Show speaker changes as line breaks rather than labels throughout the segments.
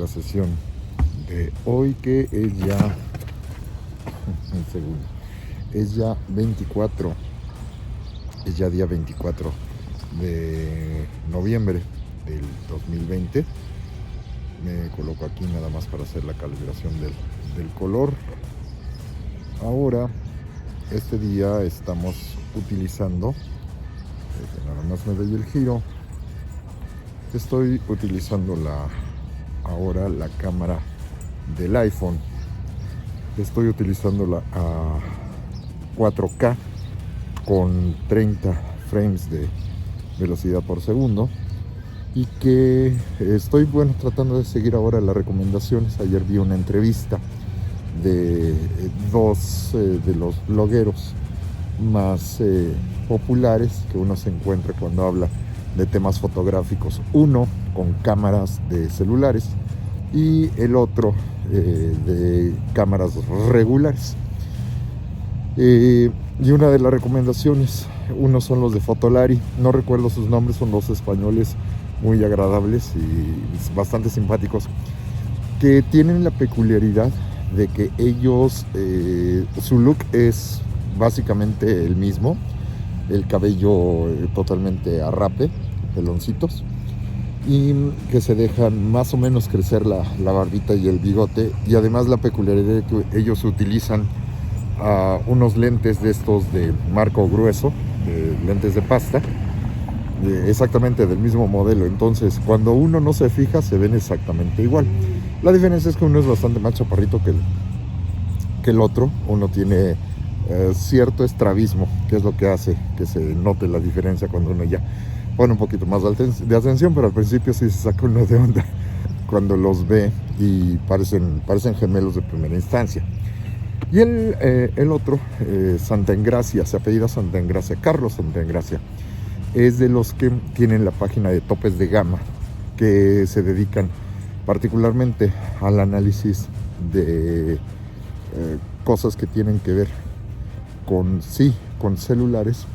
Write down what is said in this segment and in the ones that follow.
Sesión de hoy, que es ya un segundo, es ya 24, es ya día 24 de noviembre del 2020. Me coloco aquí nada más para hacer la calibración del color. Ahora, este día estamos utilizando, nada más me doy el giro, estoy utilizando ahora la cámara del iPhone. Estoy utilizándola a 4K con 30 frames de velocidad por segundo, y que estoy tratando de seguir ahora las recomendaciones. Ayer vi una entrevista de dos de los blogueros más populares que uno se encuentra cuando habla de temas fotográficos, uno con cámaras de celulares y el otro de cámaras regulares. Y una de las recomendaciones, unos son los de Fotolari, no recuerdo sus nombres, son dos españoles muy agradables y bastante simpáticos, que tienen la peculiaridad de que ellos, su look es básicamente el mismo, el cabello totalmente a rape, peloncitos, y que se dejan más o menos crecer la barbita y el bigote, y además la peculiaridad de que ellos utilizan unos lentes de estos de marco grueso, lentes de pasta, exactamente del mismo modelo. Entonces cuando uno no se fija se ven exactamente igual. La diferencia es que uno es bastante más chaparrito que el otro. Uno tiene cierto estrabismo, que es lo que hace que se note la diferencia cuando uno ya pone un poquito más de atención, pero al principio sí se saca uno de onda cuando los ve y parecen gemelos de primera instancia. Y el otro, Santa Engracia, se apellida Santa Engracia, Carlos Santa Engracia, es de los que tienen la página de topes de gama, que se dedican particularmente al análisis de cosas que tienen que ver con celulares,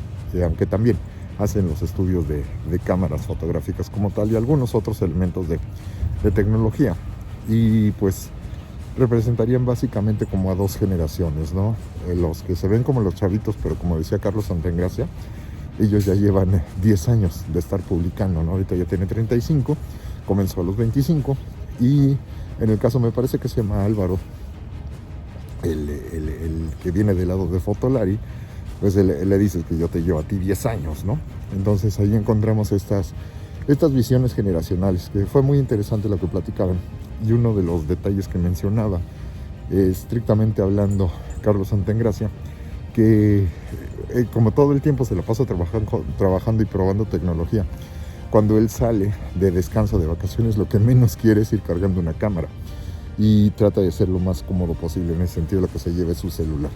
aunque también hacen los estudios de cámaras fotográficas como tal y algunos otros elementos de tecnología. Y pues representarían básicamente como a dos generaciones, ¿no? Los que se ven como los chavitos, pero como decía Carlos Santa Engracia, ellos ya llevan 10 años de estar publicando, ¿no? Ahorita ya tiene 35, comenzó a los 25, y en el caso me parece que se llama Álvaro, el que viene del lado de Fotolari, pues le dices que yo te llevo a ti 10 años, ¿no? Entonces ahí encontramos estas visiones generacionales, que fue muy interesante lo que platicaban. Y uno de los detalles que mencionaba, estrictamente hablando, Carlos Santa Engracia, que como todo el tiempo se la pasa trabajando y probando tecnología, cuando él sale de descanso, de vacaciones, lo que menos quiere es ir cargando una cámara, y trata de ser lo más cómodo posible. En ese sentido, lo que se lleve es su celular,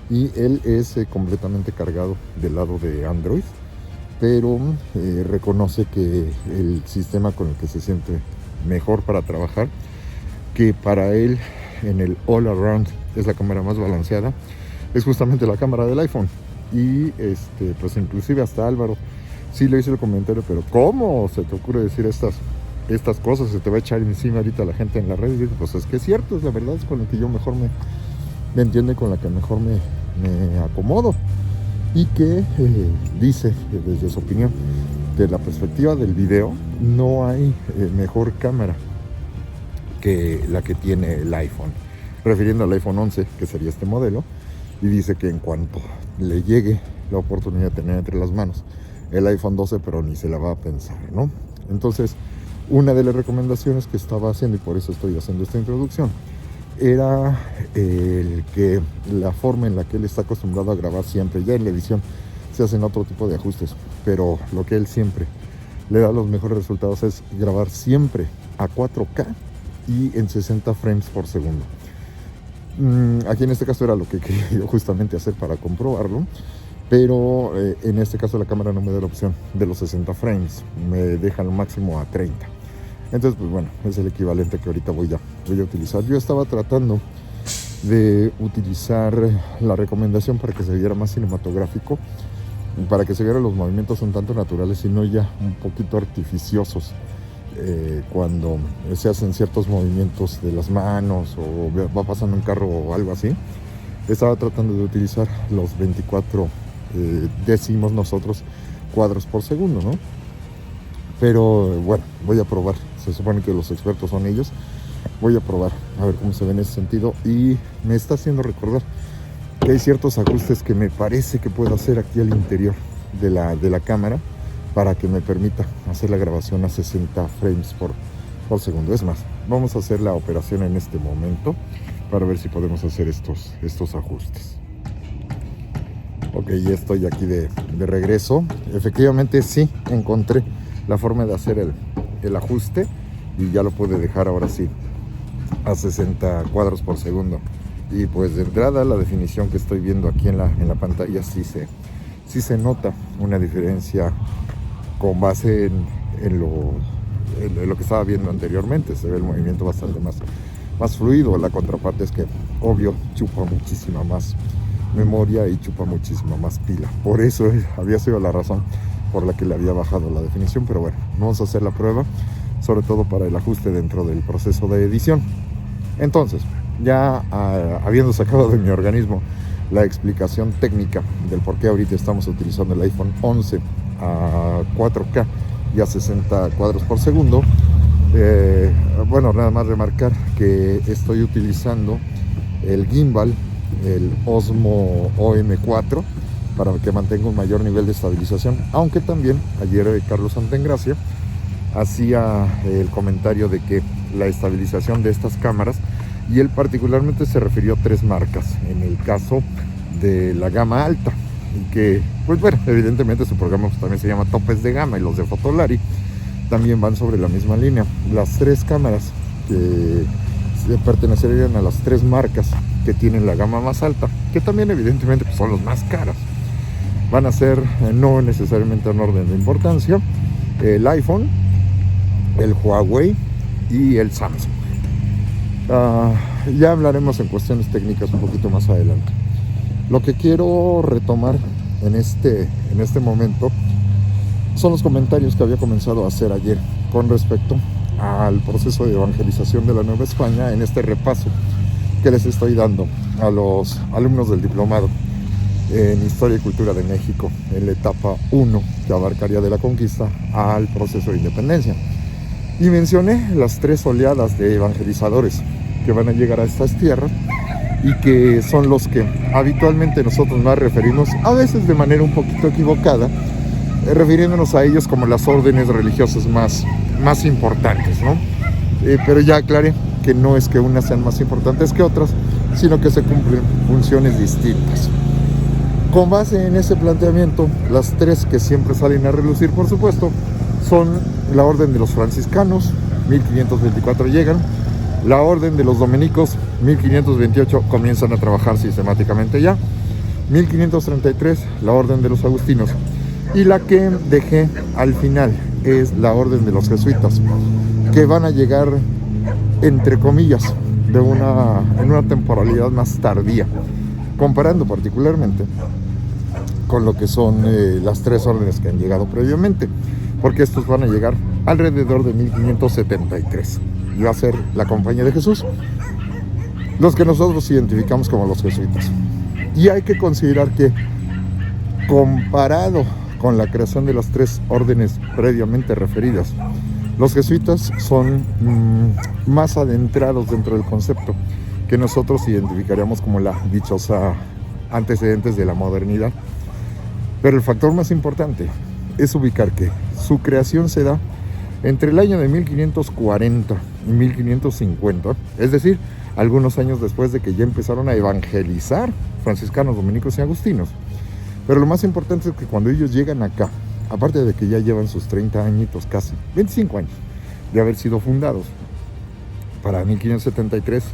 y él es completamente cargado del lado de Android, pero reconoce que el sistema con el que se siente mejor para trabajar, que para él en el all around es la cámara más balanceada, es justamente la cámara del iPhone. Y pues inclusive hasta Álvaro sí le hice el comentario, pero ¿cómo se te ocurre decir estas cosas? Se te va a echar encima ahorita la gente en la red. Y digo, pues es que es cierto, es la verdad, es con la que yo mejor me entiende, con la que mejor me acomodo. Y que dice, desde su opinión, de la perspectiva del video, no hay mejor cámara que la que tiene el iPhone, refiriendo al iPhone 11, que sería este modelo. Y dice que en cuanto le llegue la oportunidad de tener entre las manos el iPhone 12, pero ni se la va a pensar, ¿no? Entonces, una de las recomendaciones que estaba haciendo, y por eso estoy haciendo esta introducción, era el que la forma en la que él está acostumbrado a grabar siempre, ya en la edición se hacen otro tipo de ajustes, pero lo que él siempre le da los mejores resultados es grabar siempre a 4K y en 60 frames por segundo. Aquí en este caso era lo que quería yo justamente hacer para comprobarlo, pero en este caso la cámara no me da la opción de los 60 frames, me deja lo máximo a 30. Entonces, pues bueno, es el equivalente que ahorita voy a utilizar. Yo estaba tratando de utilizar la recomendación para que se viera más cinematográfico, para que se vieran los movimientos un tanto naturales y no ya un poquito artificiosos cuando se hacen ciertos movimientos de las manos o va pasando un carro o algo así. Estaba tratando de utilizar los 24 décimos nosotros cuadros por segundo, ¿no? Pero bueno, voy a probar. Se supone que los expertos son ellos. Voy a probar a ver cómo se ve en ese sentido, y me está haciendo recordar que hay ciertos ajustes que me parece que puedo hacer aquí al interior de la cámara para que me permita hacer la grabación a 60 frames por segundo. Es más, vamos a hacer la operación en este momento para ver si podemos hacer estos ajustes. Ok, ya estoy aquí de regreso. Efectivamente sí encontré la forma de hacer el ajuste y ya lo pude dejar ahora sí a 60 cuadros por segundo. Y pues de entrada la definición que estoy viendo aquí en la pantalla sí se nota una diferencia con base en lo que estaba viendo anteriormente. Se ve el movimiento bastante más fluido. La contraparte es que obvio chupa muchísima más memoria y chupa muchísima más pila. Por eso había sido la razón por la que le había bajado la definición. Pero bueno, vamos a hacer la prueba, sobre todo para el ajuste dentro del proceso de edición. Entonces, ya habiendo sacado de mi organismo la explicación técnica del por qué ahorita estamos utilizando el iPhone 11 a 4K y a 60 cuadros por segundo, bueno, nada más remarcar que estoy utilizando el gimbal, el Osmo OM4, para que mantenga un mayor nivel de estabilización, aunque también ayer Carlos Santengracia hacía el comentario de que la estabilización de estas cámaras, y él particularmente se refirió a 3 marcas en el caso de la gama alta, y que pues bueno, evidentemente su programa también se llama topes de gama, y los de Fotolari también van sobre la misma línea. Las 3 cámaras que pertenecerían a las 3 marcas que tienen la gama más alta, que también evidentemente pues son los más caras, van a ser no necesariamente en orden de importancia: el iPhone, el Huawei y el Samsung. Ya hablaremos en cuestiones técnicas un poquito más adelante. Lo que quiero retomar en este momento son los comentarios que había comenzado a hacer ayer con respecto al proceso de evangelización de la Nueva España, en este repaso que les estoy dando a los alumnos del diplomado en Historia y Cultura de México en la etapa 1, que abarcaría de la conquista al proceso de independencia. Y mencioné las 3 oleadas de evangelizadores que van a llegar a estas tierras y que son los que habitualmente nosotros nos referimos, a veces de manera un poquito equivocada, refiriéndonos a ellos como las órdenes religiosas más importantes, ¿no? Pero ya aclaré que no es que unas sean más importantes que otras, sino que se cumplen funciones distintas. Con base en ese planteamiento, las 3 que siempre salen a relucir, por supuesto, son la orden de los franciscanos, 1524 llegan; la orden de los dominicos, 1528 comienzan a trabajar sistemáticamente ya; 1533 la orden de los agustinos; y la que dejé al final es la orden de los jesuitas, que van a llegar entre comillas en una temporalidad más tardía, comparando particularmente con lo que son las 3 órdenes que han llegado previamente, porque estos van a llegar alrededor de 1573, y va a ser la Compañía de Jesús, los que nosotros identificamos como los jesuitas. Y hay que considerar que, comparado con la creación de las 3 órdenes previamente referidas, los jesuitas son más adentrados dentro del concepto que nosotros identificaríamos como la dichosa antecedentes de la modernidad. Pero el factor más importante es ubicar que su creación se da entre el año de 1540 y 1550, es decir, algunos años después de que ya empezaron a evangelizar franciscanos, dominicos y agustinos. Pero lo más importante es que cuando ellos llegan acá, aparte de que ya llevan sus 30 añitos, casi 25 años de haber sido fundados, para 1573,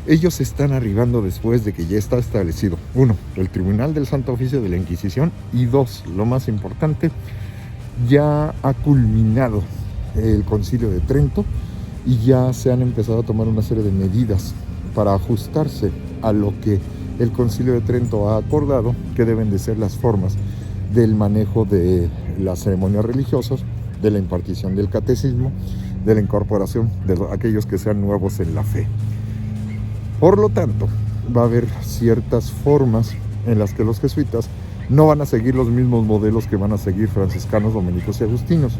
ellos están arribando después de que ya está establecido, 1, el Tribunal del Santo Oficio de la Inquisición, y 2, lo más importante, ya ha culminado el Concilio de Trento y ya se han empezado a tomar una serie de medidas para ajustarse a lo que el Concilio de Trento ha acordado que deben de ser las formas del manejo de las ceremonias religiosas, de la impartición del catecismo, de la incorporación de aquellos que sean nuevos en la fe. Por lo tanto, va a haber ciertas formas en las que los jesuitas no van a seguir los mismos modelos que van a seguir franciscanos, dominicos y agustinos.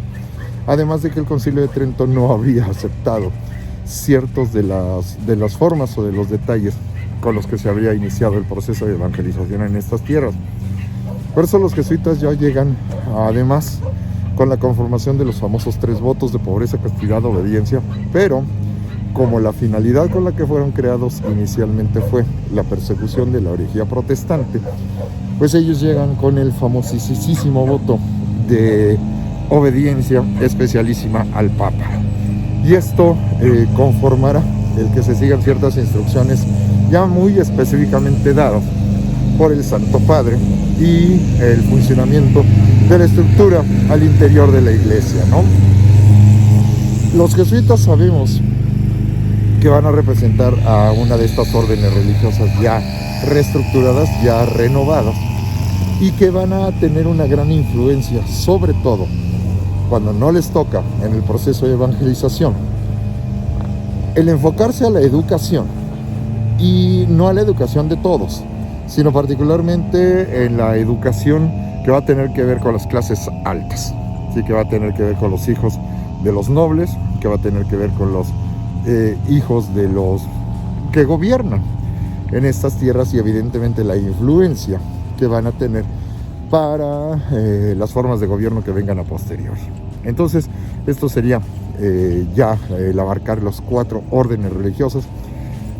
Además de que el Concilio de Trento no habría aceptado ciertos de las formas o de los detalles con los que se habría iniciado el proceso de evangelización en estas tierras. Por eso los jesuitas ya llegan, además, con la conformación de los famosos 3 votos de pobreza, castidad, obediencia, pero como la finalidad con la que fueron creados inicialmente fue la persecución de la herejía protestante, pues ellos llegan con el famosísimo voto de obediencia especialísima al Papa. Y esto conformará el que se sigan ciertas instrucciones ya muy específicamente dadas por el Santo Padre y el funcionamiento de la estructura al interior de la iglesia, ¿no? Los jesuitas sabemos que van a representar a una de estas órdenes religiosas ya reestructuradas, ya renovadas, y que van a tener una gran influencia, sobre todo cuando no les toca en el proceso de evangelización, el enfocarse a la educación, y no a la educación de todos, sino particularmente en la educación que va a tener que ver con las clases altas, ¿sí? Que va a tener que ver con los hijos de los nobles, que va a tener que ver con los hijos de los que gobiernan en estas tierras, y evidentemente la influencia que van a tener para las formas de gobierno que vengan a posteriori. Entonces, esto sería el abarcar los 4 órdenes religiosas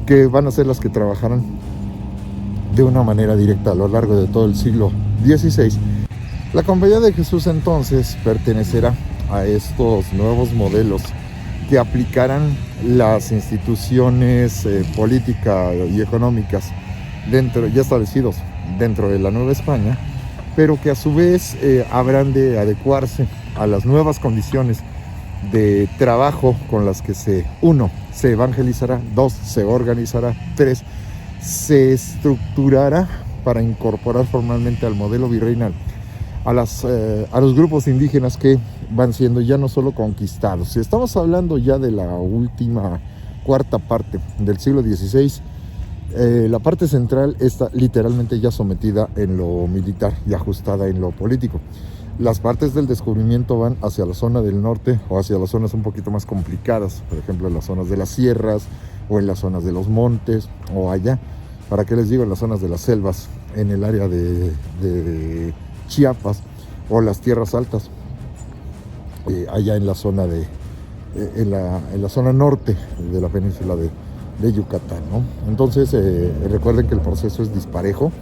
que van a ser las que trabajarán de una manera directa a lo largo de todo el siglo XVI. La Compañía de Jesús entonces pertenecerá a estos nuevos modelos que aplicarán las instituciones políticas y económicas ya establecidos dentro de la Nueva España, pero que a su vez habrán de adecuarse a las nuevas condiciones de trabajo con las que se evangelizará, 2, se organizará, 3, se estructurará para incorporar formalmente al modelo virreinal a los grupos indígenas que van siendo ya no solo conquistados. Si estamos hablando ya de la última cuarta parte del siglo XVI, la parte central está literalmente ya sometida en lo militar y ajustada en lo político. Las partes del descubrimiento van hacia la zona del norte o hacia las zonas un poquito más complicadas, por ejemplo en las zonas de las sierras o en las zonas de los montes o allá, ¿para qué les digo? En las zonas de las selvas, en el área de Chiapas o las tierras altas, allá en la zona en la zona norte de la península de Yucatán, ¿no? Entonces recuerden que el proceso es disparejo.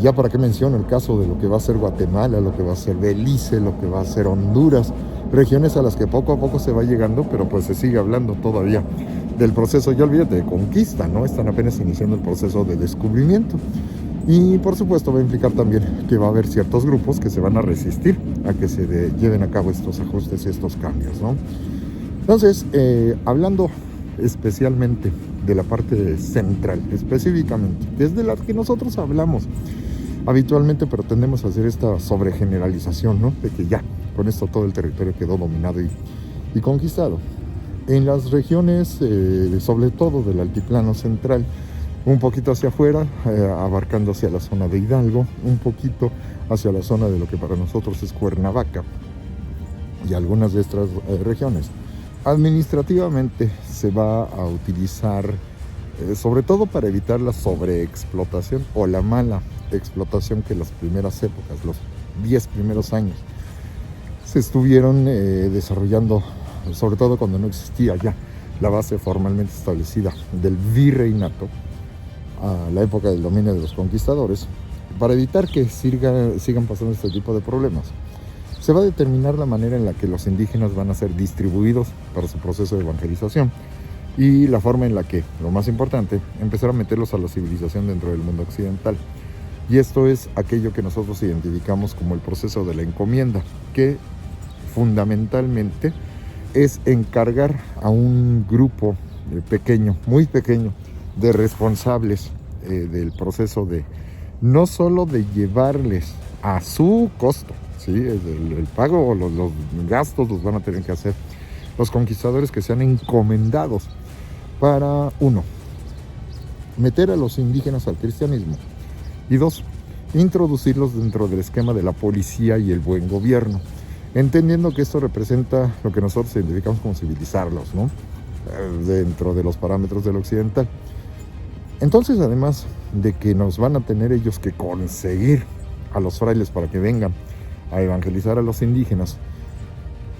Ya para qué menciono el caso de lo que va a ser Guatemala, lo que va a ser Belice, lo que va a ser Honduras, regiones a las que poco a poco se va llegando, pero pues se sigue hablando todavía del proceso, ya olvídate, de conquista, ¿no? Están apenas iniciando el proceso de descubrimiento. Y por supuesto va a implicar también que va a haber ciertos grupos que se van a resistir a que se lleven a cabo estos ajustes y estos cambios, ¿no? Entonces, hablando especialmente de la parte central, específicamente, que es de la que nosotros hablamos habitualmente, pero tendemos a hacer esta sobregeneralización, ¿no? De que ya, con esto todo el territorio quedó dominado y conquistado. En las regiones, sobre todo del altiplano central, un poquito hacia afuera, abarcando hacia la zona de Hidalgo, un poquito hacia la zona de lo que para nosotros es Cuernavaca y algunas de estas regiones. Administrativamente se va a utilizar sobre todo para evitar la sobreexplotación o la mala explotación que las primeras épocas, los 10 primeros años, se estuvieron desarrollando, sobre todo cuando no existía ya la base formalmente establecida del virreinato, a la época del dominio de los conquistadores, para evitar que sigan pasando este tipo de problemas. Se va a determinar la manera en la que los indígenas van a ser distribuidos para su proceso de evangelización y la forma en la que, lo más importante, empezar a meterlos a la civilización dentro del mundo occidental. Y esto es aquello que nosotros identificamos como el proceso de la encomienda, que fundamentalmente es encargar a un grupo pequeño, muy pequeño, de responsables del proceso de no solo de llevarles a su costo, ¿sí? El pago o los gastos los van a tener que hacer los conquistadores que sean encomendados para, uno, meter a los indígenas al cristianismo y dos, introducirlos dentro del esquema de la policía y el buen gobierno, entendiendo que esto representa lo que nosotros identificamos como civilizarlos, ¿no? Dentro de los parámetros del occidental. Entonces, además de que nos van a tener ellos que conseguir a los frailes para que vengan a evangelizar a los indígenas,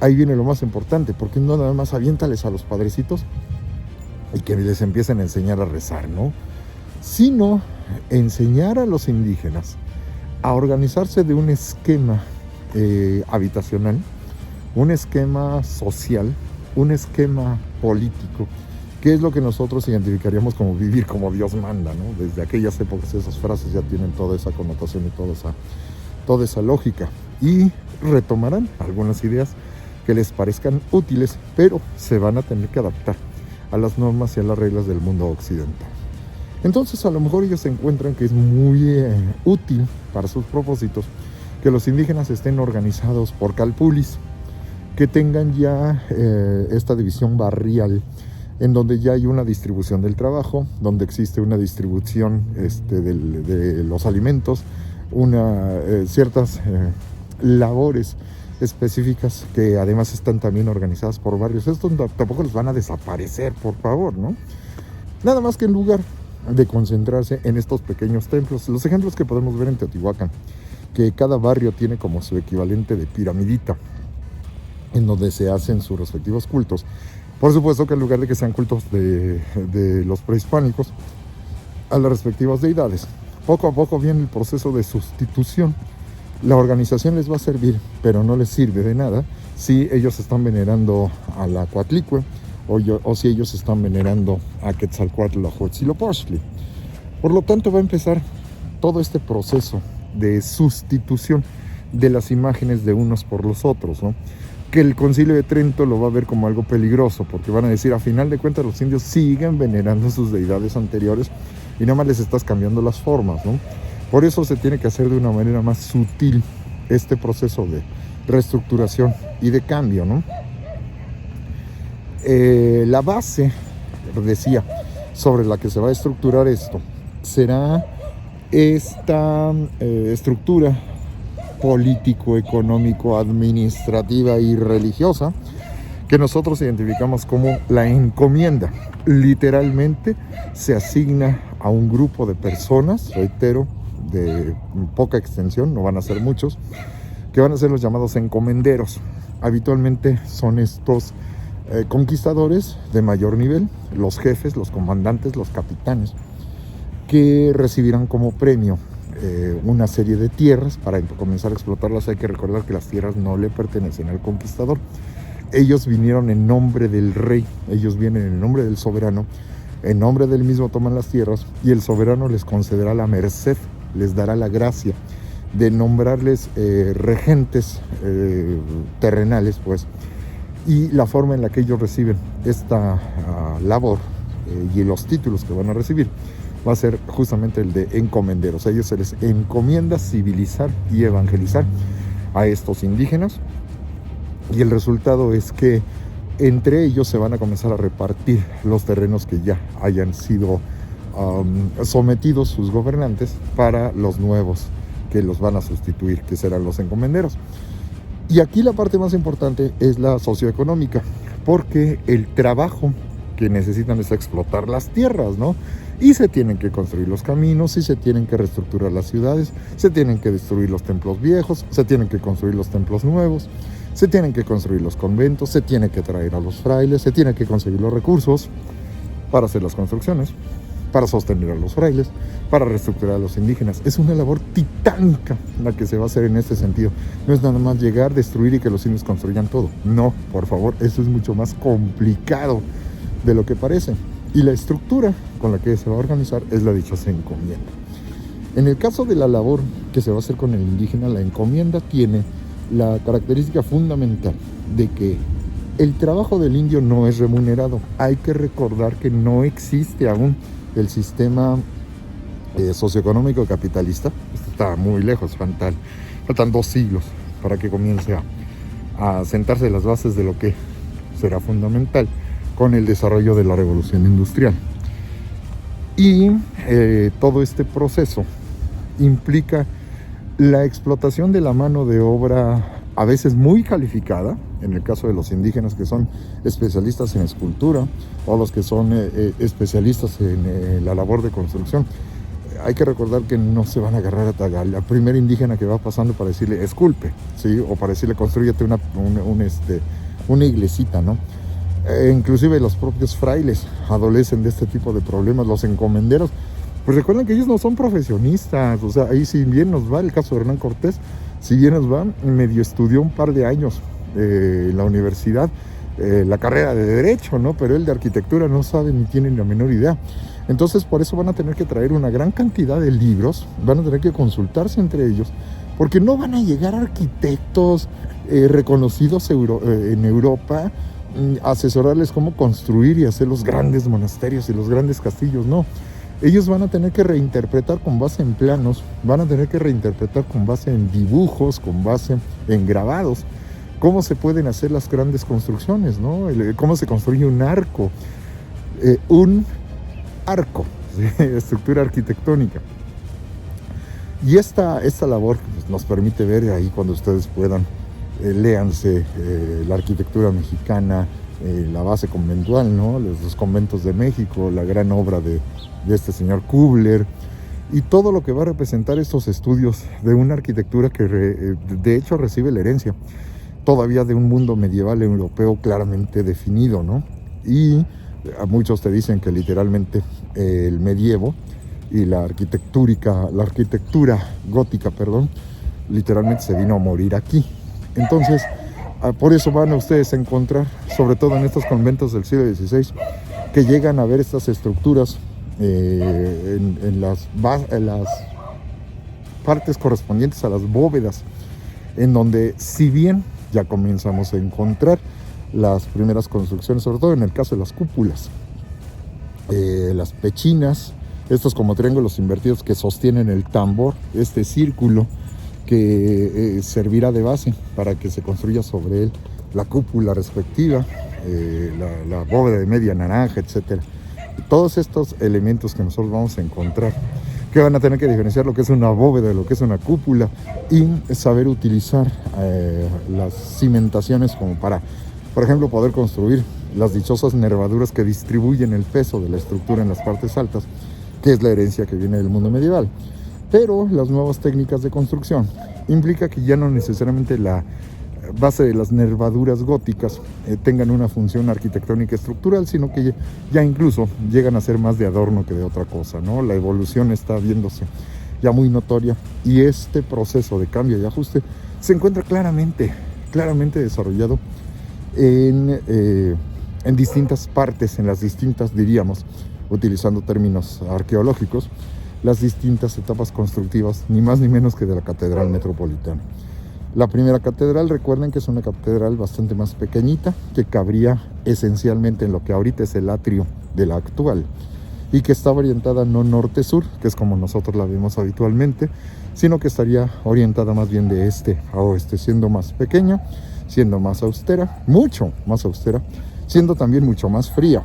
ahí viene lo más importante, porque no nada más aviéntales a los padrecitos y que les empiecen a enseñar a rezar, ¿no? Sino enseñar a los indígenas a organizarse de un esquema habitacional, un esquema social, un esquema político, que es lo que nosotros identificaríamos como vivir como Dios manda, ¿no? Desde aquellas épocas esas frases ya tienen toda esa connotación y toda esa lógica, y retomarán algunas ideas que les parezcan útiles, pero se van a tener que adaptar a las normas y a las reglas del mundo occidental. Entonces, a lo mejor ellos se encuentran que es muy útil para sus propósitos que los indígenas estén organizados por calpulis, que tengan ya esta división barrial, en donde ya hay una distribución del trabajo, donde existe una distribución de los alimentos, ciertas labores específicas que además están también organizadas por barrios. Estos tampoco los van a desaparecer, por favor, ¿no? Nada más que en lugar de concentrarse en estos pequeños templos, los ejemplos que podemos ver en Teotihuacán, que cada barrio tiene como su equivalente de piramidita, en donde se hacen sus respectivos cultos. Por supuesto que en lugar de que sean cultos de los prehispánicos a las respectivas deidades, poco a poco viene el proceso de sustitución. La organización les va a servir, pero no les sirve de nada si ellos están venerando a la Coatlicue o si ellos están venerando a Quetzalcóatl o Huitzilopochtli. Por lo tanto, va a empezar todo este proceso de sustitución de las imágenes de unos por los otros, ¿no? Que el Concilio de Trento lo va a ver como algo peligroso, porque van a decir, a final de cuentas los indios siguen venerando sus deidades anteriores y nada más les estás cambiando las formas, ¿no? Por eso se tiene que hacer de una manera más sutil este proceso de reestructuración y de cambio, ¿no? La base, decía, sobre la que se va a estructurar esto, será esta estructura político, económico, administrativa y religiosa que nosotros identificamos como la encomienda. Literalmente se asigna a un grupo de personas, reitero, de poca extensión, no van a ser muchos, que van a ser los llamados encomenderos. Habitualmente son estos conquistadores de mayor nivel, los jefes, los comandantes, los capitanes, que recibirán como premio una serie de tierras para comenzar a explotarlas. Hay que recordar que las tierras no le pertenecen al conquistador. Ellos vinieron en nombre del rey, ellos vienen en nombre del soberano, en nombre del mismo toman las tierras y el soberano les concederá la merced, les dará la gracia de nombrarles regentes terrenales, pues, y la forma en la que ellos reciben esta labor y los títulos que van a recibir va a ser justamente el de encomenderos. A ellos se les encomienda civilizar y evangelizar a estos indígenas, y el resultado es que entre ellos se van a comenzar a repartir los terrenos que ya hayan sido sometidos sus gobernantes para los nuevos que los van a sustituir, que serán los encomenderos. Y aquí la parte más importante es la socioeconómica, porque el trabajo que necesitan es explotar las tierras, ¿no? Y se tienen que construir los caminos, y se tienen que reestructurar las ciudades, se tienen que destruir los templos viejos, se tienen que construir los templos nuevos, se tienen que construir los conventos, se tiene que traer a los frailes, se tienen que conseguir los recursos para hacer las construcciones, para sostener a los frailes, para reestructurar a los indígenas. Es una labor titánica la que se va a hacer en este sentido. No es nada más llegar, destruir y que los indios construyan todo. No, por favor, eso es mucho más complicado de lo que parece. Y la estructura con la que se va a organizar es la dichosa encomienda. En el caso de la labor que se va a hacer con el indígena, la encomienda tiene la característica fundamental de que el trabajo del indio no es remunerado. Hay que recordar que no existe aún el sistema socioeconómico capitalista. Esto está muy lejos, faltan 2 siglos para que comience a sentarse las bases de lo que será fundamental con el desarrollo de la revolución industrial. Y todo este proceso implica la explotación de la mano de obra a veces muy calificada, en el caso de los indígenas que son especialistas en escultura o los que son especialistas en la labor de construcción. Hay que recordar que no se van a agarrar a la primera indígena que va pasando para decirle esculpe, ¿sí? O para decirle construyete una iglesita, ¿no? Inclusive los propios frailes adolecen de este tipo de problemas, los encomenderos. Pues recuerden que ellos no son profesionistas, o sea, ahí si bien nos va el caso de Hernán Cortés, si bien nos va, medio estudió un par de años en la universidad, la carrera de Derecho, ¿no? Pero él de Arquitectura no sabe ni tiene la menor idea. Entonces, por eso van a tener que traer una gran cantidad de libros, van a tener que consultarse entre ellos, porque no van a llegar arquitectos reconocidos en Europa a asesorarles cómo construir y hacer los grandes monasterios y los grandes castillos, no. Ellos van a tener que reinterpretar con base en planos, van a tener que reinterpretar con base en dibujos, con base en grabados, cómo se pueden hacer las grandes construcciones, ¿no? Cómo se construye un arco, ¿sí? Estructura arquitectónica. Y esta labor pues, nos permite ver ahí cuando ustedes puedan, léanse la arquitectura mexicana, la base conventual, ¿no? Los conventos de México, la gran obra de este señor Kubler, y todo lo que va a representar estos estudios de una arquitectura que de hecho recibe la herencia todavía de un mundo medieval europeo claramente definido, ¿no? Y a muchos te dicen que literalmente el medievo y la arquitectura gótica, literalmente se vino a morir aquí. Entonces, por eso van a ustedes a encontrar, sobre todo en estos conventos del siglo XVI, que llegan a ver estas estructuras en las partes correspondientes a las bóvedas, en donde si bien ya comenzamos a encontrar las primeras construcciones, sobre todo en el caso de las cúpulas, las pechinas, estos como triángulos invertidos que sostienen el tambor, este círculo que servirá de base para que se construya sobre él la cúpula respectiva, la bóveda de media naranja, etcétera. Todos estos elementos que nosotros vamos a encontrar, que van a tener que diferenciar lo que es una bóveda de lo que es una cúpula, y saber utilizar las cimentaciones como para, por ejemplo, poder construir las dichosas nervaduras que distribuyen el peso de la estructura en las partes altas, que es la herencia que viene del mundo medieval. Pero las nuevas técnicas de construcción implica que ya no necesariamente la base de las nervaduras góticas tengan una función arquitectónica estructural, sino que ya incluso llegan a ser más de adorno que de otra cosa, ¿no? La evolución está viéndose ya muy notoria, y este proceso de cambio y ajuste se encuentra claramente desarrollado en distintas partes, en las distintas, diríamos, utilizando términos arqueológicos, las distintas etapas constructivas, ni más ni menos que de la Catedral Metropolitana. La primera catedral, recuerden que es una catedral bastante más pequeñita, que cabría esencialmente en lo que ahorita es el atrio de la actual, y que estaba orientada no norte-sur, que es como nosotros la vemos habitualmente, sino que estaría orientada más bien de este a oeste, siendo más pequeña, siendo más austera, mucho más austera, siendo también mucho más fría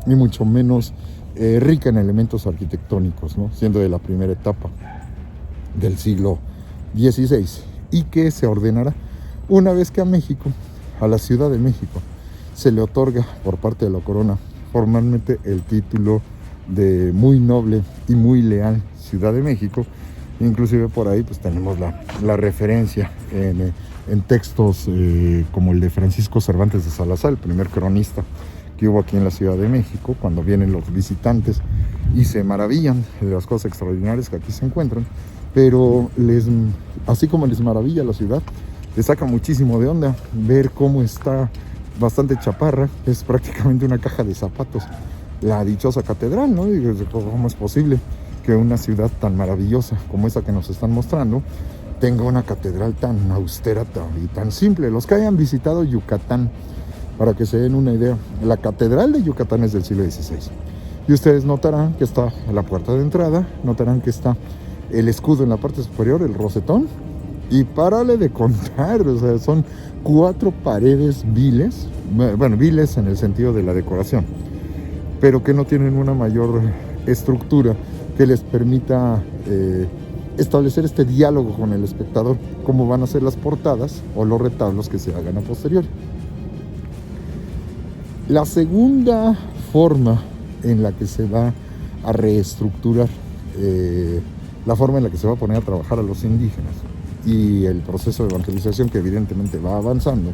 y mucho menos rica en elementos arquitectónicos, ¿no? Siendo de la primera etapa del siglo XVI, y que se ordenará una vez que a México, a la Ciudad de México, se le otorga por parte de la corona formalmente el título de muy noble y muy leal Ciudad de México. Inclusive por ahí pues tenemos la referencia en textos como el de Francisco Cervantes de Salazar, el primer cronista que hubo aquí en la Ciudad de México, cuando vienen los visitantes y se maravillan de las cosas extraordinarias que aquí se encuentran, pero así como les maravilla la ciudad, les saca muchísimo de onda ver cómo está bastante chaparra, es prácticamente una caja de zapatos la dichosa catedral, ¿no? Y cómo es posible que una ciudad tan maravillosa como esa que nos están mostrando tenga una catedral tan austera y tan simple. Los que hayan visitado Yucatán, para que se den una idea, la catedral de Yucatán es del siglo XVI. Y ustedes notarán que está la puerta de entrada, notarán que está el escudo en la parte superior, el rosetón, y párale de contar, o sea, son 4 paredes viles, bueno, viles en el sentido de la decoración, pero que no tienen una mayor estructura que les permita establecer este diálogo con el espectador, cómo van a ser las portadas o los retablos que se hagan a posteriori. La segunda forma en la que se va a reestructurar la forma en la que se va a poner a trabajar a los indígenas y el proceso de evangelización, que evidentemente va avanzando,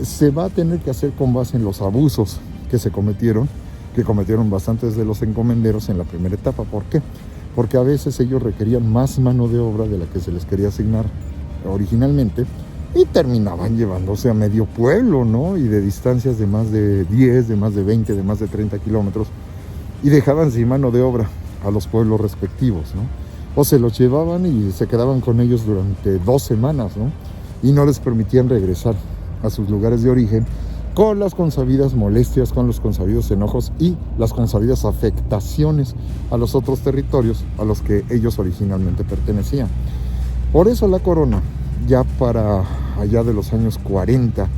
se va a tener que hacer con base en los abusos que cometieron bastantes de los encomenderos en la primera etapa. ¿Por qué? Porque a veces ellos requerían más mano de obra de la que se les quería asignar originalmente y terminaban llevándose a medio pueblo, ¿no? Y de distancias de más de 10, de más de 20, de más de 30 kilómetros, y dejaban sin mano de obra a los pueblos respectivos, ¿no? O se los llevaban y se quedaban con ellos durante 2 semanas, ¿no? Y no les permitían regresar a sus lugares de origen, con las consabidas molestias, con los consabidos enojos y las consabidas afectaciones a los otros territorios a los que ellos originalmente pertenecían. Por eso la corona, ya para allá de los años 40,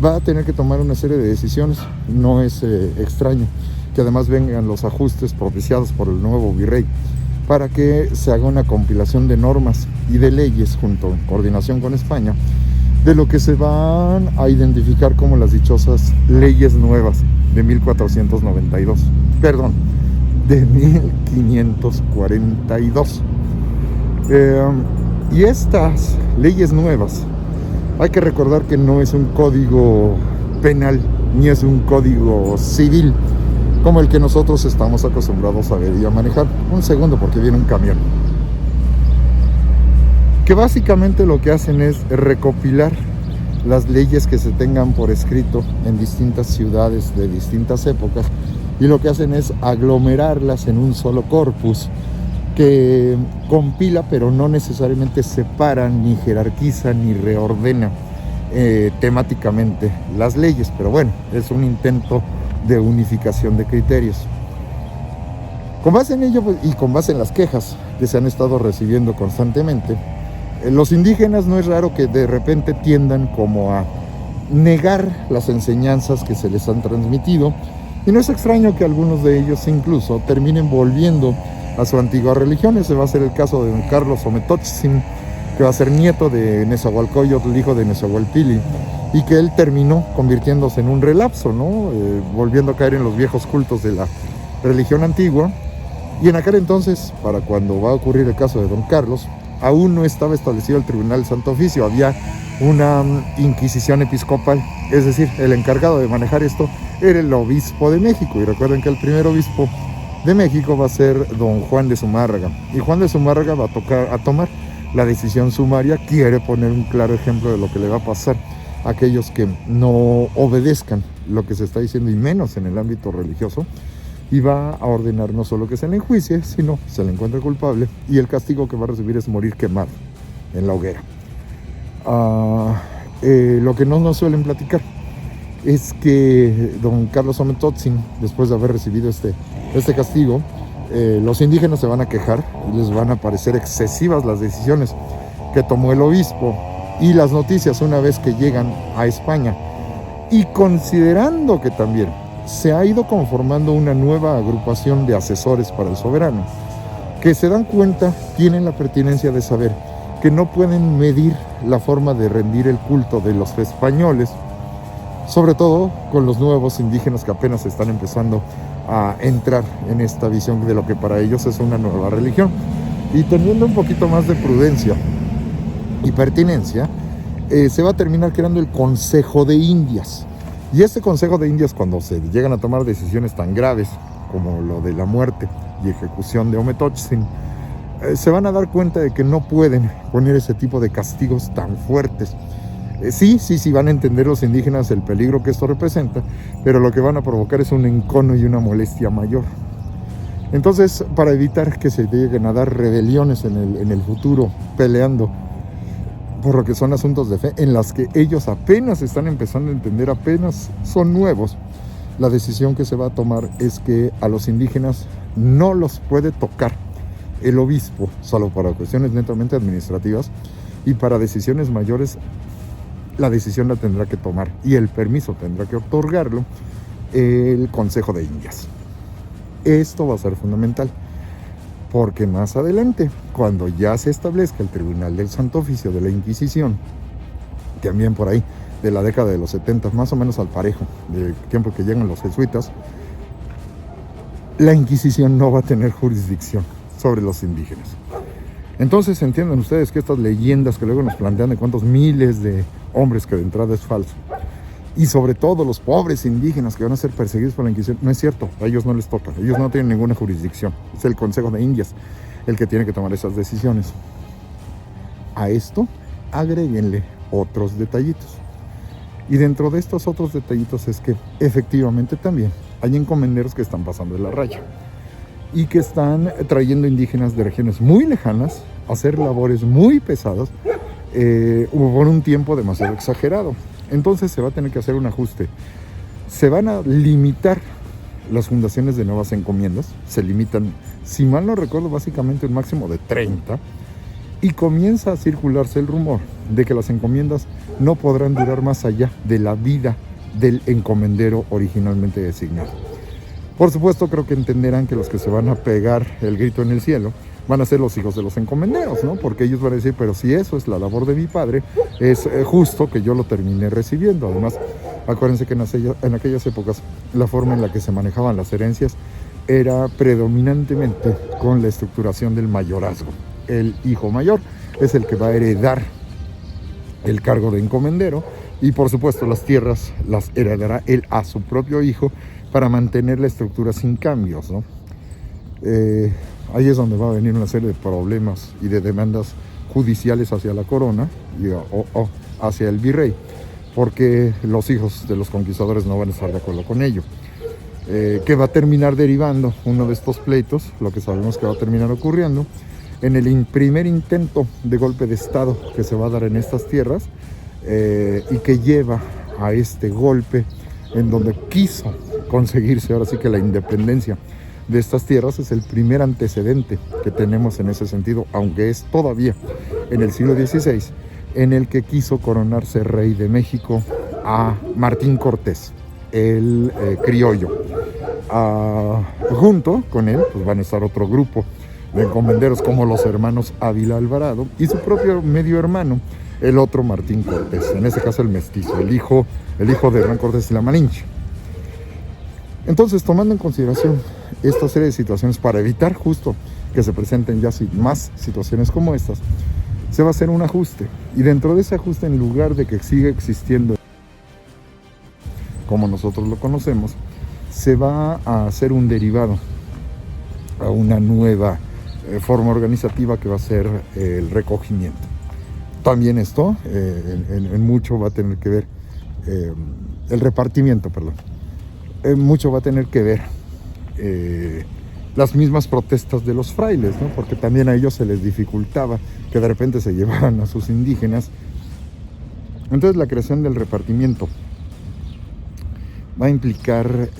va a tener que tomar una serie de decisiones. No es extraño que además vengan los ajustes propiciados por el nuevo virrey para que se haga una compilación de normas y de leyes junto en coordinación con España, de lo que se van a identificar como las dichosas leyes nuevas de 1492, perdón, de 1542. Y estas leyes nuevas, hay que recordar que no es un código penal ni es un código civil como el que nosotros estamos acostumbrados a ver y a manejar. Un segundo, porque viene un camión. Que básicamente lo que hacen es recopilar las leyes que se tengan por escrito en distintas ciudades de distintas épocas, y lo que hacen es aglomerarlas en un solo corpus que compila, pero no necesariamente separa, ni jerarquiza, ni reordena temáticamente las leyes. Pero bueno, es un intento de unificación de criterios. Con base en ello, pues, y con base en las quejas que se han estado recibiendo constantemente, los indígenas no es raro que de repente tiendan como a negar las enseñanzas que se les han transmitido, y no es extraño que algunos de ellos incluso terminen volviendo a su antigua religión. Ese va a ser el caso de don Carlos Ometotzin, que va a ser nieto de Nezahualcóyotl, hijo de Nezahualpili, y que él terminó convirtiéndose en un relapso, ¿no? Volviendo a caer en los viejos cultos de la religión antigua. Y en aquel entonces, para cuando va a ocurrir el caso de don Carlos, aún no estaba establecido el Tribunal del Santo Oficio, había una inquisición episcopal, es decir, el encargado de manejar esto era el obispo de México. Y recuerden que el primer obispo de México va a ser don Juan de Zumárraga, y Juan de Zumárraga va a tomar la decisión sumaria. Quiere poner un claro ejemplo de lo que le va a pasar a aquellos que no obedezcan lo que se está diciendo, y menos en el ámbito religioso, y va a ordenar no solo que se le enjuicie, sino se le encuentre culpable, y el castigo que va a recibir es morir quemado en la hoguera. Lo que no nos suelen platicar es que don Carlos Ometotzin, después de haber recibido este castigo, los indígenas se van a quejar y les van a parecer excesivas las decisiones que tomó el obispo y las noticias una vez que llegan a España. Y considerando que también se ha ido conformando una nueva agrupación de asesores para el soberano, que se dan cuenta, tienen la pertinencia de saber que no pueden medir la forma de rendir el culto de los españoles sobre todo con los nuevos indígenas que apenas están empezando a entrar en esta visión de lo que para ellos es una nueva religión. Y teniendo un poquito más de prudencia y pertinencia, se va a terminar creando el Consejo de Indias. Y este Consejo de Indias, cuando se llegan a tomar decisiones tan graves como lo de la muerte y ejecución de Ometochsin, se van a dar cuenta de que no pueden poner ese tipo de castigos tan fuertes. Sí, van a entender los indígenas el peligro que esto representa, pero lo que van a provocar es un encono y una molestia mayor. Entonces, para evitar que se lleguen a dar rebeliones en el futuro, peleando por lo que son asuntos de fe, en las que ellos apenas están empezando a entender, apenas son nuevos, la decisión que se va a tomar es que a los indígenas no los puede tocar el obispo, solo para cuestiones netamente administrativas, y para decisiones mayores la decisión la tendrá que tomar y el permiso tendrá que otorgarlo el Consejo de Indias. Esto va a ser fundamental, porque más adelante, cuando ya se establezca el Tribunal del Santo Oficio de la Inquisición, también por ahí de la década de los 70, más o menos al parejo del tiempo que llegan los jesuitas, la Inquisición no va a tener jurisdicción sobre los indígenas. Entonces entiendan ustedes que estas leyendas que luego nos plantean de cuántos miles de hombres, que de entrada es falso, y sobre todo los pobres indígenas que van a ser perseguidos por la Inquisición, no es cierto, a ellos no les toca, ellos no tienen ninguna jurisdicción, es el Consejo de Indias el que tiene que tomar esas decisiones. A esto agréguenle otros detallitos, y dentro de estos otros detallitos es que efectivamente también hay encomenderos que están pasando de la raya y que están trayendo indígenas de regiones muy lejanas a hacer labores muy pesadas por un tiempo demasiado exagerado. Entonces se va a tener que hacer un ajuste. Se van a limitar las fundaciones de nuevas encomiendas. Se limitan, si mal no recuerdo, básicamente un máximo de 30. Y comienza a circularse el rumor de que las encomiendas no podrán durar más allá de la vida del encomendero originalmente designado. Por supuesto, creo que entenderán que los que se van a pegar el grito en el cielo van a ser los hijos de los encomenderos, ¿no? Porque ellos van a decir, pero si eso es la labor de mi padre, es justo que yo lo termine recibiendo. Además, acuérdense que en aquellas épocas la forma en la que se manejaban las herencias era predominantemente con la estructuración del mayorazgo. El hijo mayor es el que va a heredar el cargo de encomendero y por supuesto las tierras las heredará él a su propio hijo para mantener la estructura sin cambios, ¿no? Ahí es donde va a venir una serie de problemas y de demandas judiciales hacia la corona o hacia el virrey, porque los hijos de los conquistadores no van a estar de acuerdo con ello. Que va a terminar derivando uno de estos pleitos, lo que sabemos que va a terminar ocurriendo, en el primer intento de golpe de estado que se va a dar en estas tierras y que lleva a este golpe en donde quiso conseguirse ahora sí que la independencia de estas tierras. Es el primer antecedente que tenemos en ese sentido, aunque es todavía en el siglo XVI, en el que quiso coronarse rey de México a Martín Cortés, el criollo. Junto con él pues van a estar otro grupo de encomenderos como los hermanos Ávila Alvarado y su propio medio hermano, el otro Martín Cortés, en este caso el mestizo, el hijo de Hernán Cortés y la Malinche. Entonces, tomando en consideración esta serie de situaciones para evitar justo que se presenten ya más situaciones como estas, se va a hacer un ajuste, y dentro de ese ajuste, en lugar de que siga existiendo como nosotros lo conocemos, se va a hacer un derivado a una nueva forma organizativa que va a ser el recogimiento. También esto en mucho va a tener que ver el repartimiento, perdón. Mucho va a tener que ver las mismas protestas de los frailes, ¿no? Porque también a ellos se les dificultaba que de repente se llevaran a sus indígenas. Entonces la creación del repartimiento va a implicar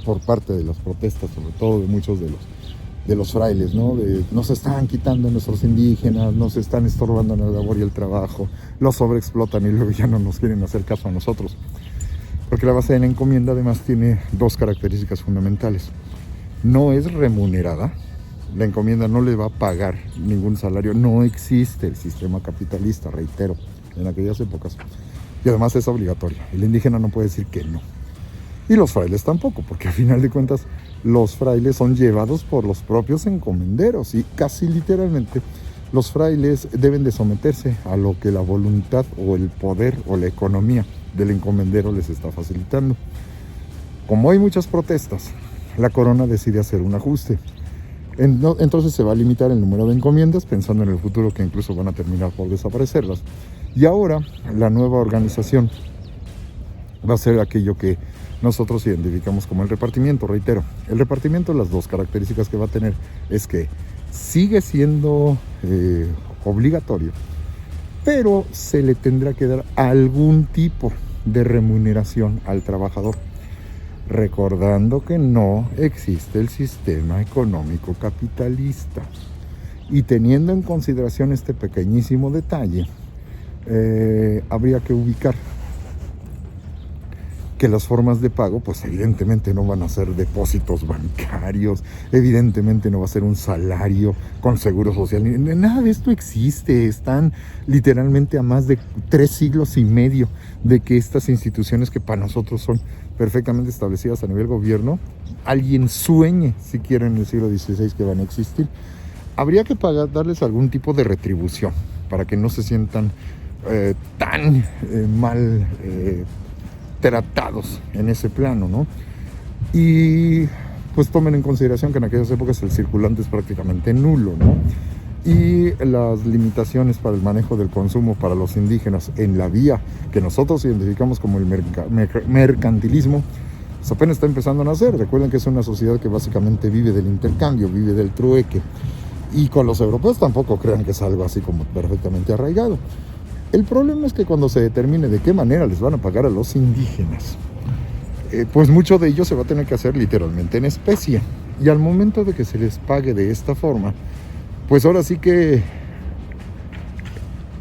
por parte de las protestas, sobre todo de muchos de los frailes, ¿no? Nos están quitando a nuestros indígenas, nos están estorbando en la labor y el trabajo, los sobreexplotan y luego ya no nos quieren hacer caso a nosotros. Porque la base de la encomienda además tiene dos características fundamentales. No es remunerada, la encomienda no le va a pagar ningún salario, no existe el sistema capitalista, reitero, en aquellas épocas. y además es obligatoria. El indígena no puede decir que no. Y los frailes tampoco, porque al final de cuentas los frailes son llevados por los propios encomenderos y casi literalmente los frailes deben de someterse a lo que la voluntad o el poder o la economía del encomendero les está facilitando. Como hay muchas protestas, la corona decide hacer un ajuste. Entonces se va a limitar el número de encomiendas, pensando en el futuro que incluso van a terminar por desaparecerlas. Y ahora la nueva organización va a ser aquello que nosotros identificamos como el repartimiento. Reitero, el repartimiento, las dos características que va a tener es que sigue siendo obligatorio, pero se le tendrá que dar algún tipo de remuneración al trabajador, recordando que no existe el sistema económico capitalista. Y teniendo en consideración este pequeñísimo detalle, habría que ubicar que las formas de pago, pues evidentemente no van a ser depósitos bancarios, evidentemente no va a ser un salario con seguro social, nada de esto existe. Están literalmente a más de 3 siglos y medio de que estas instituciones que para nosotros son perfectamente establecidas a nivel gobierno, alguien sueñe siquiera en el siglo XVI que van a existir. Habría que darles algún tipo de retribución para que no se sientan tan mal tratados en ese plano, ¿no? Y pues tomen en consideración que en aquellas épocas el circulante es prácticamente nulo, ¿no? Y las limitaciones para el manejo del consumo para los indígenas en la vía que nosotros identificamos como el mercantilismo, pues apenas está empezando a nacer. Recuerden que es una sociedad que básicamente vive del intercambio, vive del trueque. Y con los europeos tampoco crean que es algo así como perfectamente arraigado. El problema es que cuando se determine de qué manera les van a pagar a los indígenas, pues mucho de ello se va a tener que hacer literalmente en especie. Y al momento de que se les pague de esta forma, pues ahora sí que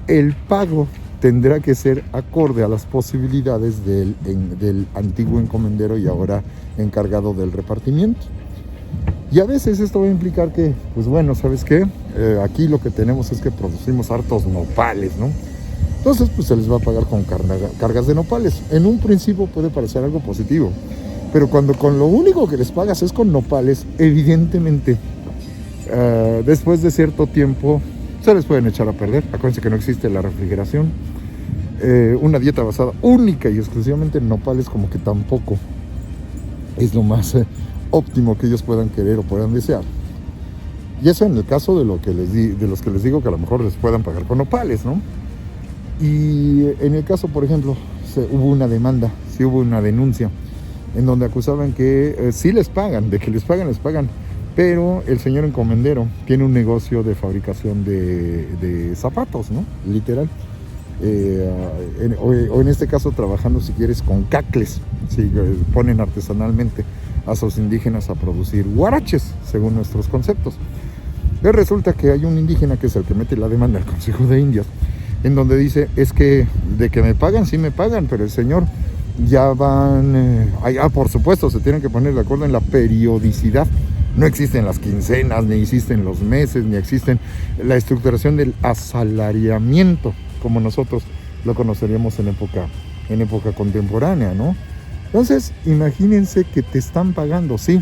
el pago tendrá que ser acorde a las posibilidades del antiguo encomendero y ahora encargado del repartimiento. Y a veces esto va a implicar que, pues bueno, ¿sabes qué? Aquí lo que tenemos es que producimos hartos nopales, ¿no? Entonces, pues se les va a pagar con cargas de nopales. En un principio puede parecer algo positivo, pero cuando con lo único que les pagas es con nopales, evidentemente, después de cierto tiempo, se les pueden echar a perder. Acuérdense que no existe la refrigeración. Una dieta basada única y exclusivamente en nopales como que tampoco es lo más óptimo que ellos puedan querer o puedan desear. Y eso en el caso de los que les digo que a lo mejor les puedan pagar con nopales, ¿no? Y en el caso, por ejemplo, hubo una demanda, sí hubo una denuncia en donde acusaban que sí les pagan, de que les pagan, pero el señor encomendero tiene un negocio de fabricación de zapatos, ¿no? Literal. O en este caso trabajando, si quieres, con cacles, ¿sí? Ponen artesanalmente a sus indígenas a producir huaraches, según nuestros conceptos. Pero resulta que hay un indígena que es el que mete la demanda al Consejo de Indias, en donde dice, es que de que me pagan, sí me pagan, pero el señor ya van, por supuesto, se tienen que poner de acuerdo en la periodicidad. No existen las quincenas, ni existen los meses, ni existen la estructuración del asalariamiento, como nosotros lo conoceríamos en época contemporánea, ¿no? Entonces, imagínense que te están pagando, sí,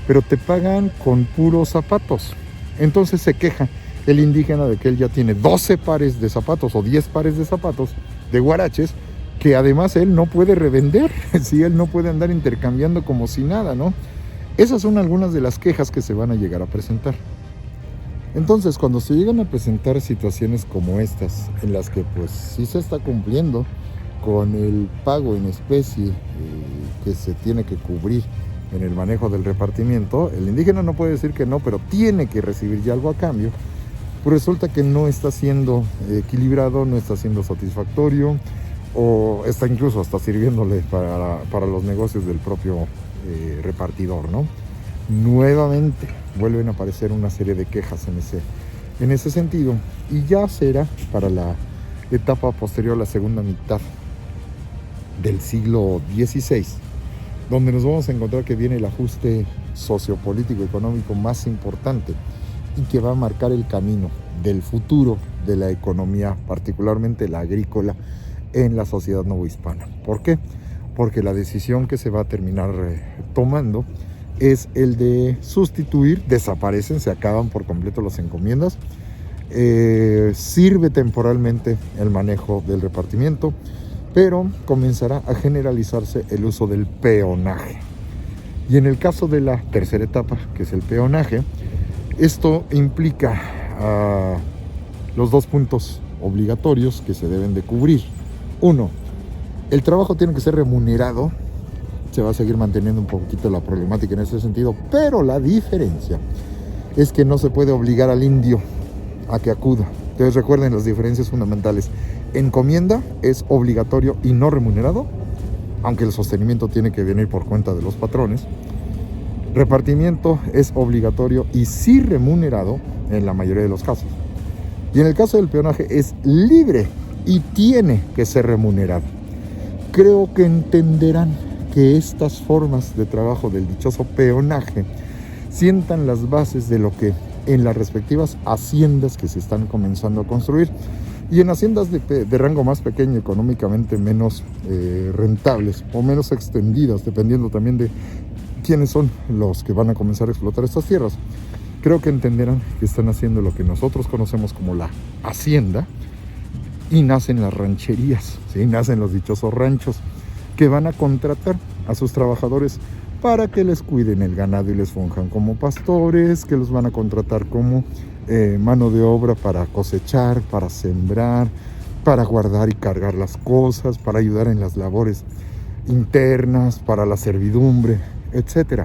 pero te pagan con puros zapatos. Entonces se queja el indígena de que él ya tiene 12 pares de zapatos o 10 pares de zapatos de huaraches, que además él no puede revender, si él no puede andar intercambiando como si nada, ¿no? Esas son algunas de las quejas que se van a llegar a presentar. Entonces, cuando se llegan a presentar situaciones como estas, en las que pues sí se está cumpliendo con el pago en especie que se tiene que cubrir en el manejo del repartimiento, el indígena no puede decir que no, pero tiene que recibir ya algo a cambio. Pues resulta que no está siendo equilibrado, no está siendo satisfactorio, o está incluso hasta sirviéndole para los negocios del propio repartidor, ¿no? Nuevamente vuelven a aparecer una serie de quejas en ese sentido, y ya será para la etapa posterior, la segunda mitad del siglo XVI, donde nos vamos a encontrar que viene el ajuste sociopolítico económico más importante y que va a marcar el camino del futuro de la economía, particularmente la agrícola, en la sociedad novohispana. ¿Por qué? Porque la decisión que se va a terminar tomando es el de sustituir, desaparecen, se acaban por completo las encomiendas, sirve temporalmente el manejo del repartimiento, pero comenzará a generalizarse el uso del peonaje. Y en el caso de la tercera etapa, que es el peonaje, esto implica los dos puntos obligatorios que se deben de cubrir. Uno, el trabajo tiene que ser remunerado. Se va a seguir manteniendo un poquito la problemática en ese sentido, pero la diferencia es que no se puede obligar al indio a que acuda. Entonces recuerden las diferencias fundamentales. Encomienda es obligatorio y no remunerado, aunque el sostenimiento tiene que venir por cuenta de los patrones. Repartimiento es obligatorio y sí remunerado en la mayoría de los casos. Y en el caso del peonaje es libre y tiene que ser remunerado. Creo que entenderán que estas formas de trabajo del dichoso peonaje sientan las bases de lo que en las respectivas haciendas que se están comenzando a construir y en haciendas de rango más pequeño, económicamente menos rentables o menos extendidas, dependiendo también de quiénes son los que van a comenzar a explotar estas tierras. Creo que entenderán que están haciendo lo que nosotros conocemos como la hacienda y nacen las rancherías, ¿sí? Nacen los dichosos ranchos que van a contratar a sus trabajadores para que les cuiden el ganado y les funjan como pastores, que los van a contratar como mano de obra para cosechar, para sembrar, para guardar y cargar las cosas, para ayudar en las labores internas, para la servidumbre, etc.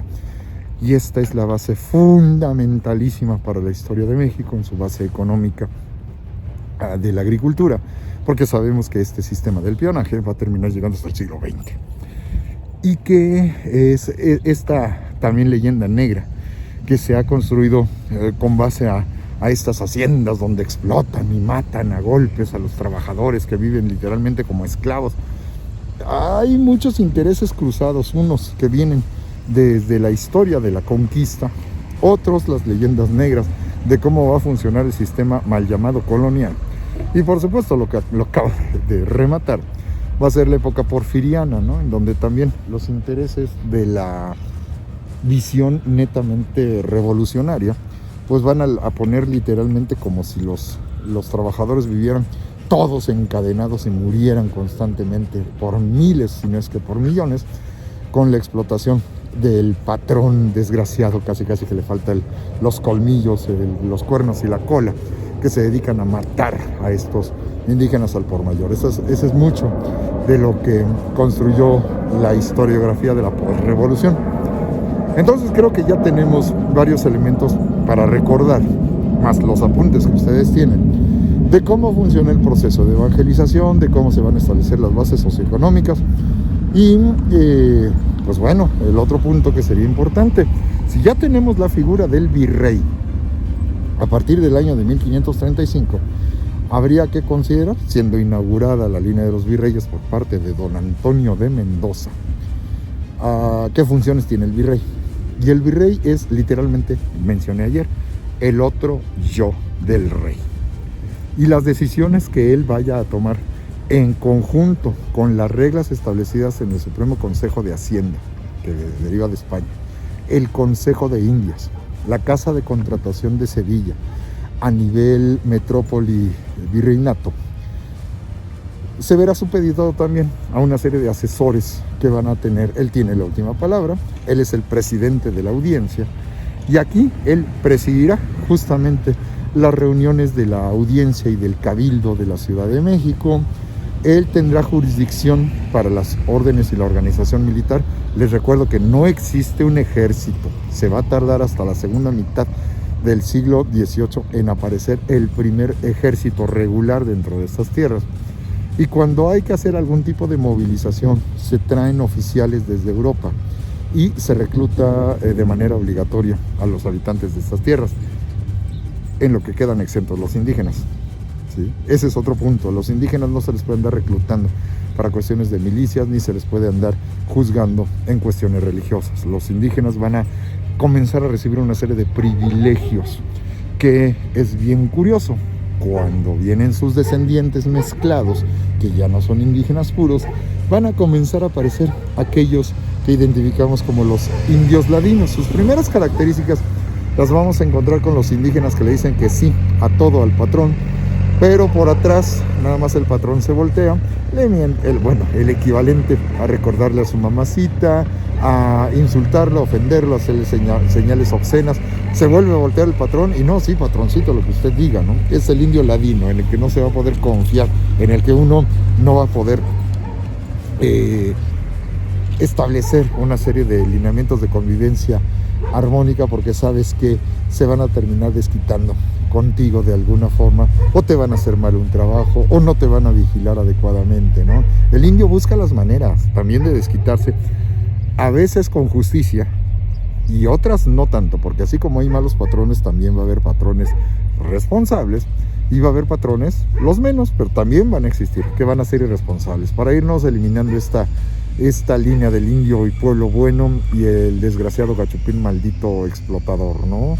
Y esta es la base fundamentalísima para la historia de México en su base económica de la agricultura, porque sabemos que este sistema del peonaje va a terminar llegando hasta el siglo XX. Y que es esta también leyenda negra que se ha construido con base a estas haciendas donde explotan y matan a golpes a los trabajadores que viven literalmente como esclavos. Hay muchos intereses cruzados, unos que vienen desde la historia de la conquista, otros las leyendas negras de cómo va a funcionar el sistema mal llamado colonial. Y por supuesto lo que lo acabo de rematar va a ser la época porfiriana, ¿no? En donde también los intereses de la visión netamente revolucionaria pues van a poner literalmente como si los trabajadores vivieran todos encadenados y murieran constantemente por miles, si no es que por millones, con la explotación del patrón desgraciado, casi que le faltan los colmillos, los cuernos y la cola, que se dedican a matar a estos indígenas al por mayor. Eso es mucho de lo que construyó la historiografía de la posrevolución. Entonces creo que ya tenemos varios elementos para recordar, más los apuntes que ustedes tienen, de cómo funciona el proceso de evangelización, de cómo se van a establecer las bases socioeconómicas y pues bueno, el otro punto que sería importante, si ya tenemos la figura del virrey a partir del año de 1535, habría que considerar, siendo inaugurada la línea de los virreyes por parte de don Antonio de Mendoza, ¿qué funciones tiene el virrey? Y el virrey es literalmente, mencioné ayer, el otro yo del rey. Y las decisiones que él vaya a tomar en conjunto con las reglas establecidas en el Supremo Consejo de Hacienda, que deriva de España, el Consejo de Indias, la Casa de Contratación de Sevilla, a nivel metrópoli virreinato, se verá supeditado también a una serie de asesores que van a tener. Él tiene la última palabra, él es el presidente de la audiencia, y aquí él presidirá justamente las reuniones de la audiencia y del cabildo de la Ciudad de México. Él tendrá jurisdicción para las órdenes y la organización militar. Les recuerdo que no existe un ejército, se va a tardar hasta la segunda mitad del siglo XVIII en aparecer el primer ejército regular dentro de estas tierras. Y cuando hay que hacer algún tipo de movilización, se traen oficiales desde Europa y se recluta de manera obligatoria a los habitantes de estas tierras, en lo que quedan exentos los indígenas, ¿sí? Ese es otro punto. Los indígenas no se les puede andar reclutando para cuestiones de milicias, ni se les puede andar juzgando en cuestiones religiosas. Los indígenas van a comenzar a recibir una serie de privilegios, que es bien curioso. Cuando vienen sus descendientes mezclados que ya no son indígenas puros, van a comenzar a aparecer aquellos que identificamos como los indios ladinos. Sus primeras características las vamos a encontrar con los indígenas que le dicen que sí a todo al patrón, pero por atrás nada más el patrón se voltea, le miente, el equivalente a recordarle a su mamacita, a insultarlo, a ofenderlo, a hacerle señales obscenas. Se vuelve a voltear el patrón y no, sí, patroncito, lo que usted diga, ¿no? Es el indio ladino en el que no se va a poder confiar, en el que uno no va a poder establecer una serie de lineamientos de convivencia armónica, porque sabes que se van a terminar desquitando contigo de alguna forma, o te van a hacer mal un trabajo, o no te van a vigilar adecuadamente, ¿no? El indio busca las maneras también de desquitarse, a veces con justicia y otras no tanto, porque así como hay malos patrones, también va a haber patrones responsables y va a haber patrones, los menos, pero también van a existir, que van a ser irresponsables, para irnos eliminando esta línea del indio y pueblo bueno y el desgraciado gachupín maldito explotador, ¿no?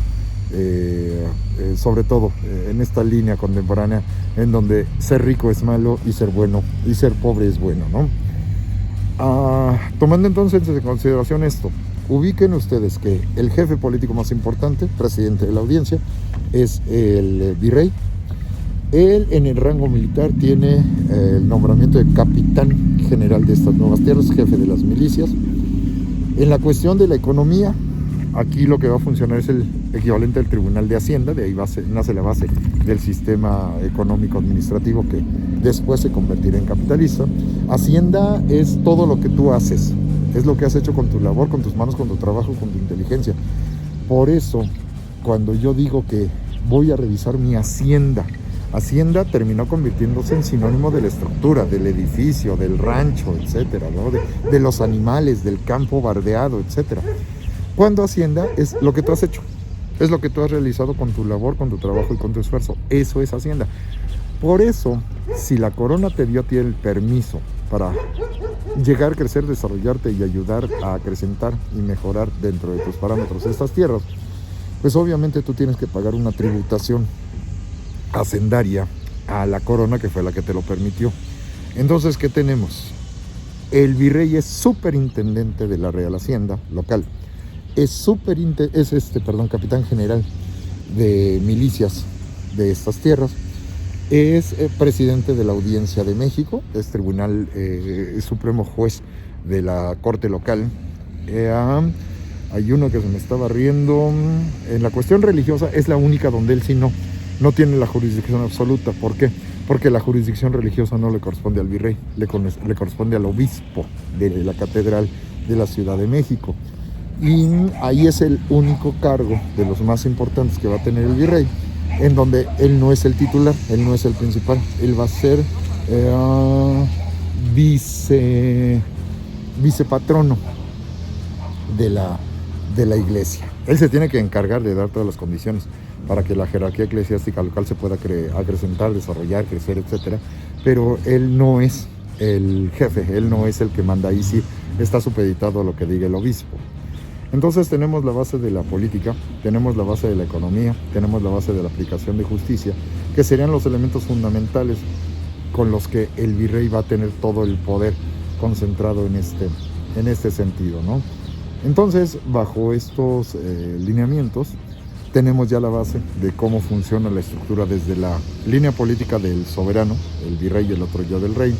Sobre todo en esta línea contemporánea en donde ser rico es malo y ser bueno y ser pobre es bueno, ¿no? Tomando entonces en consideración esto, ubiquen ustedes que el jefe político más importante, presidente de la audiencia, es el virrey. Él en el rango militar tiene el nombramiento de capitán general de estas nuevas tierras, jefe de las milicias. En la cuestión de la economía, aquí lo que va a funcionar es el equivalente al Tribunal de Hacienda, de ahí nace la base del sistema económico administrativo que después se convertirá en capitalista. Hacienda es todo lo que tú haces, es lo que has hecho con tu labor, con tus manos, con tu trabajo, con tu inteligencia. Por eso, cuando yo digo que voy a revisar mi hacienda, hacienda terminó convirtiéndose en sinónimo de la estructura, del edificio, del rancho, etcétera, ¿no? de los animales, del campo bardeado, etcétera. Cuando hacienda es lo que tú has hecho, es lo que tú has realizado con tu labor, con tu trabajo y con tu esfuerzo. Eso es hacienda. Por eso, si la corona te dio a ti el permiso para llegar, crecer, desarrollarte y ayudar a acrecentar y mejorar dentro de tus parámetros estas tierras, pues obviamente tú tienes que pagar una tributación hacendaria a la corona, que fue la que te lo permitió. Entonces, ¿qué tenemos? El virrey es superintendente de la Real Hacienda local, es capitán general de milicias de estas tierras, es presidente de la Audiencia de México, es tribunal supremo juez de la corte local. Hay uno que se me estaba riendo. En la cuestión religiosa es la única donde él sí no tiene la jurisdicción absoluta. ¿Por qué? Porque la jurisdicción religiosa no le corresponde al virrey, le corresponde al obispo de la catedral de la Ciudad de México. Y ahí es el único cargo de los más importantes que va a tener el virrey, en donde él no es el titular, él no es el principal, él va a ser vicepatrono de la iglesia. Él se tiene que encargar de dar todas las condiciones para que la jerarquía eclesiástica local se pueda acrecentar, desarrollar, crecer, etcétera, pero él no es el jefe, él no es el que manda, ahí sí está supeditado a lo que diga el obispo. Entonces tenemos la base de la política, tenemos la base de la economía, tenemos la base de la aplicación de justicia, que serían los elementos fundamentales con los que el virrey va a tener todo el poder concentrado en este sentido, ¿no? Entonces, bajo estos lineamientos, tenemos ya la base de cómo funciona la estructura desde la línea política del soberano, el virrey y el otro yo del rey,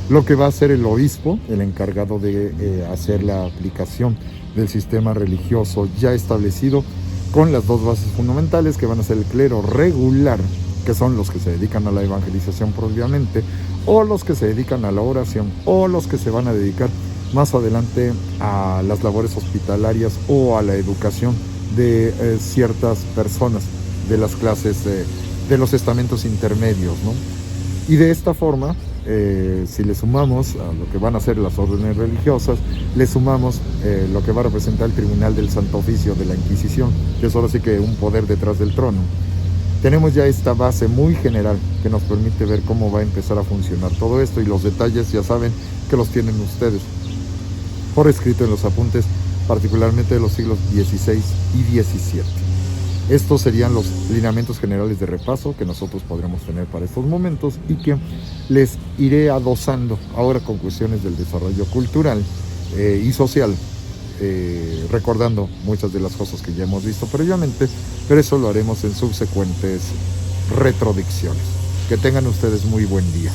lo que va a ser el obispo, el encargado de hacer la aplicación del sistema religioso ya establecido, con las dos bases fundamentales que van a ser el clero regular, que son los que se dedican a la evangelización propiamente, o los que se dedican a la oración, o los que se van a dedicar más adelante a las labores hospitalarias o a la educación de ciertas personas de las clases de los estamentos intermedios, ¿no? Y de esta forma, si le sumamos a lo que van a ser las órdenes religiosas, le sumamos lo que va a representar el Tribunal del Santo Oficio de la Inquisición, que es ahora sí que un poder detrás del trono, tenemos ya esta base muy general que nos permite ver cómo va a empezar a funcionar todo esto, y los detalles ya saben que los tienen ustedes por escrito en los apuntes, particularmente de los siglos XVI y XVII. Estos serían los lineamientos generales de repaso que nosotros podremos tener para estos momentos y que les iré adosando ahora con cuestiones del desarrollo cultural y social, recordando muchas de las cosas que ya hemos visto previamente, pero eso lo haremos en subsecuentes retrodicciones. Que tengan ustedes muy buen día.